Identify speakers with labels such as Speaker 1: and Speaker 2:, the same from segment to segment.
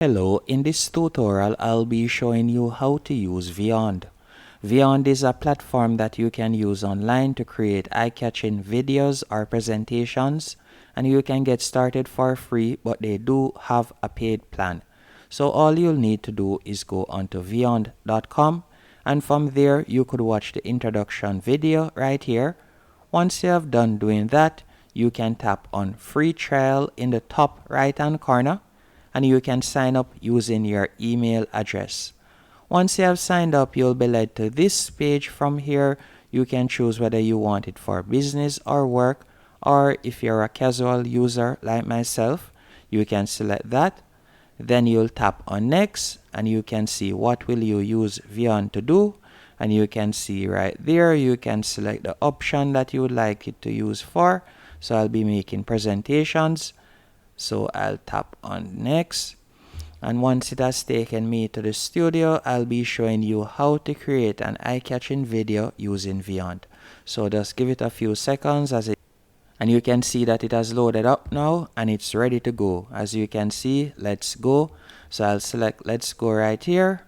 Speaker 1: Hello, in this tutorial I'll be showing you how to use Vyond. Vyond is a platform that you can use online to create eye-catching videos or presentations, and you can get started for free, but they do have a paid plan. So all you'll need to do is go onto vyond.com, and from there you could watch the introduction video right here. Once you have done doing that, you can tap on free trial in the top right hand corner, and you can sign up using your email address. Once you have signed up, you'll be led to this page. From here, you can choose whether you want it for business or work, or if you're a casual user like myself, you can select that. Then you'll tap on next, and you can see what will you use Vyond to do, and you can see right there you can select the option that you would like it to use for. So I'll be making presentations, so I'll tap on next, and once it has taken me to the studio, I'll be showing you how to create an eye-catching video using Vyond. So just give it a few seconds and you can see that it has loaded up now and it's ready to go. As you can see, let's go. So I'll select let's go right here.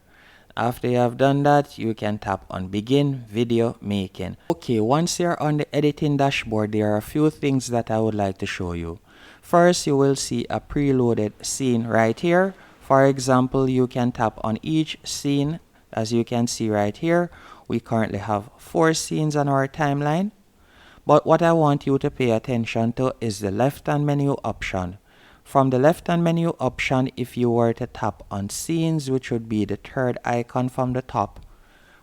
Speaker 1: After you have done that, you can tap on begin video making. Okay, once you're on the editing dashboard, there are a few things that I would like to show you. First, you will see a preloaded scene right here. For example, you can tap on each scene. As you can see right here, we currently have 4 scenes on our timeline. But what I want you to pay attention to is the left-hand menu option. From the left-hand menu option, if you were to tap on scenes, which would be the third icon from the top,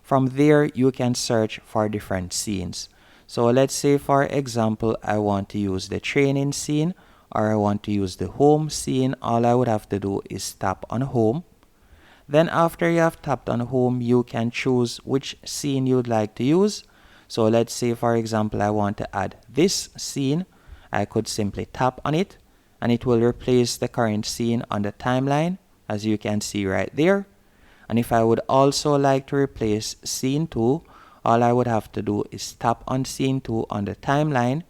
Speaker 1: from there you can search for different scenes. So let's say, for example, I want to use the training scene, or I want to use the home scene. All I would have to do is tap on home. Then after you have tapped on home, you can choose which scene you'd like to use. So let's say, for example, I want to add this scene. I could simply tap on it and it will replace the current scene on the timeline, as you can see right there. And if I would also like to replace scene 2, all I would have to do is tap on scene 2 on the timeline.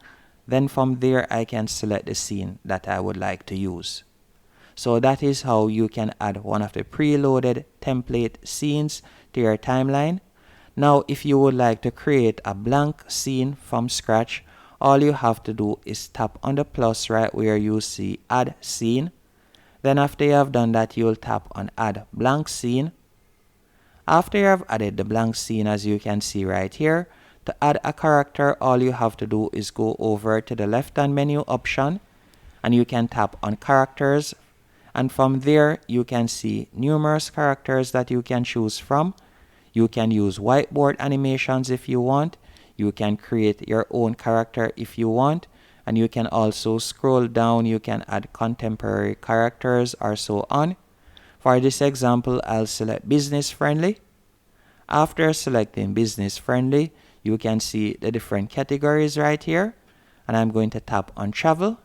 Speaker 1: Then from there I can select the scene that I would like to use. So that is how you can add one of the preloaded template scenes to your timeline. Now if you would like to create a blank scene from scratch, all you have to do is tap on the plus right where you see add scene. Then after you have done that, you'll tap on add blank scene. After you have added the blank scene, as you can see right here, to add a character, all you have to do is go over to the left-hand menu option and you can tap on characters, and from there you can see numerous characters that you can choose from. You can use whiteboard animations if you want. You can create your own character if you want, and you can also scroll down. You can add contemporary characters or so on. For this example, I'll select business friendly. After selecting business friendly, you can see the different categories right here, and I'm going to tap on travel.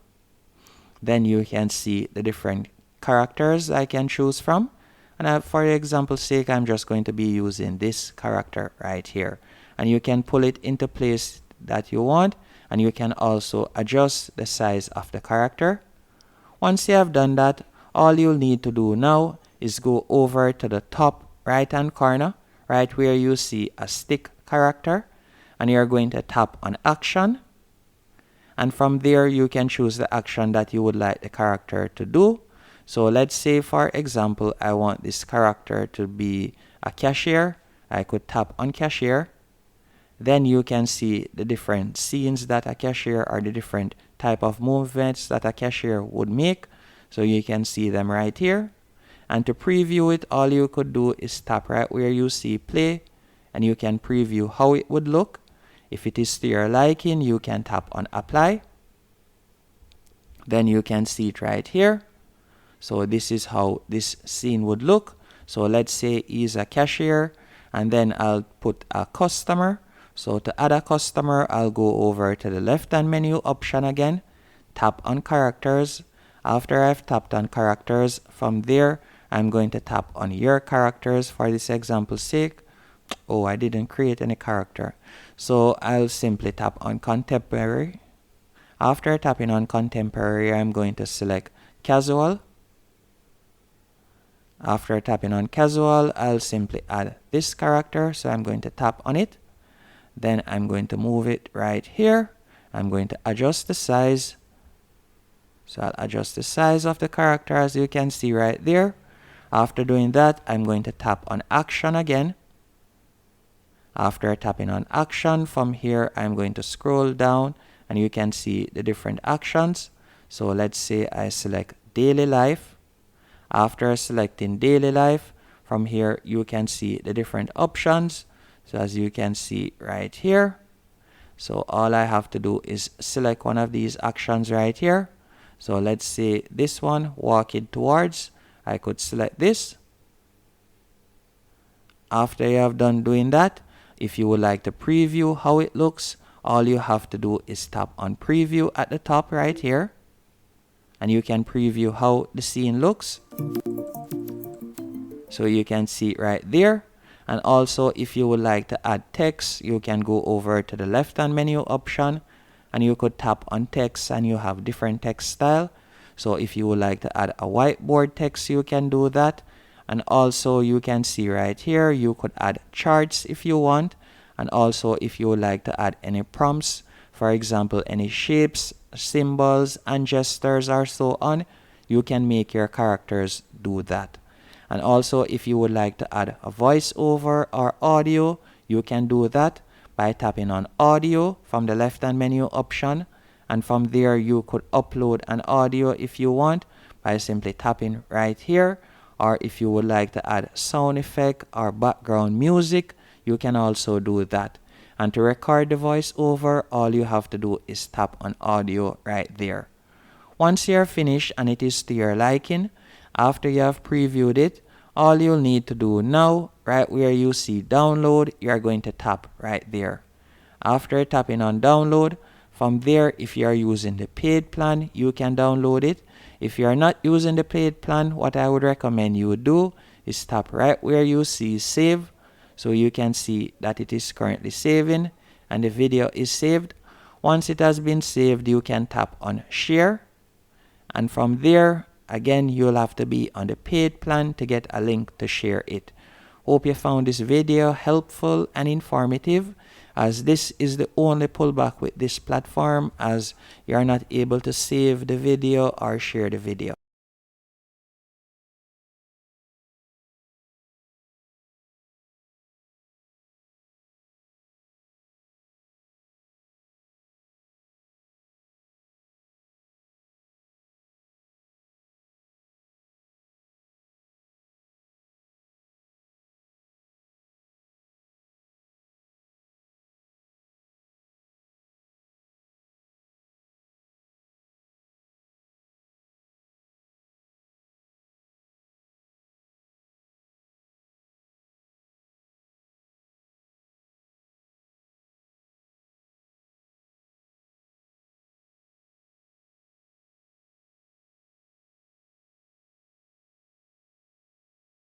Speaker 1: Then you can see the different characters I can choose from, and for example's sake, I'm just going to be using this character right here, and you can pull it into place that you want, and you can also adjust the size of the character. Once you have done that, all you'll need to do now is go over to the top right hand corner, right where you see a stick character, and you're going to tap on action, and from there you can choose the action that you would like the character to do. So let's say, for example, I want this character to be a cashier. I could tap on cashier. Then you can see the different scenes that a cashier, or the different type of movements that a cashier would make. So you can see them right here. And to preview it, all you could do is tap right where you see play, and you can preview how it would look. If it is to your liking, you can tap on apply. Then you can see it right here. So this is how this scene would look. So let's say he's a cashier, and then I'll put a customer. So to add a customer, I'll go over to the left-hand menu option again, tap on characters. After I've tapped on characters, from there I'm going to tap on your characters for this example's sake. Oh, I didn't create any character. So I'll simply tap on contemporary. After tapping on contemporary, I'm going to select casual. After tapping on casual, I'll simply add this character. So I'm going to tap on it. Then I'm going to move it right here. I'm going to adjust the size. So I'll adjust the size of the character, as you can see right there. After doing that, I'm going to tap on action again. After tapping on action, from here, I'm going to scroll down and you can see the different actions. So let's say I select daily life. After selecting daily life, from here, you can see the different options. So as you can see right here. So all I have to do is select one of these actions right here. So let's say this one, walking towards. I could select this. After you have done doing that, if you would like to preview how it looks, all you have to do is tap on preview at the top right here. And you can preview how the scene looks. So you can see it right there. And also, if you would like to add text, you can go over to the left-hand menu option and you could tap on text and you have different text style. So if you would like to add a whiteboard text, you can do that. And also you can see right here, you could add charts if you want. And also if you would like to add any prompts, for example, any shapes, symbols, and gestures or so on, you can make your characters do that. And also if you would like to add a voiceover or audio, you can do that by tapping on audio from the left-hand menu option. And from there you could upload an audio if you want by simply tapping right here. Or if you would like to add sound effect or background music, you can also do that. And to record the voiceover, all you have to do is tap on audio right there. Once you're finished and it is to your liking, after you have previewed it, all you'll need to do now, right where you see download, you're going to tap right there. After tapping on download, from there, if you are using the paid plan, you can download it. If you are not using the paid plan, what I would recommend you do is tap right where you see save. So you can see that it is currently saving and the video is saved. Once it has been saved, you can tap on share. And from there, again, you'll have to be on the paid plan to get a link to share it. Hope you found this video helpful and informative, as this is the only pullback with this platform, as you are not able to save the video or share the video.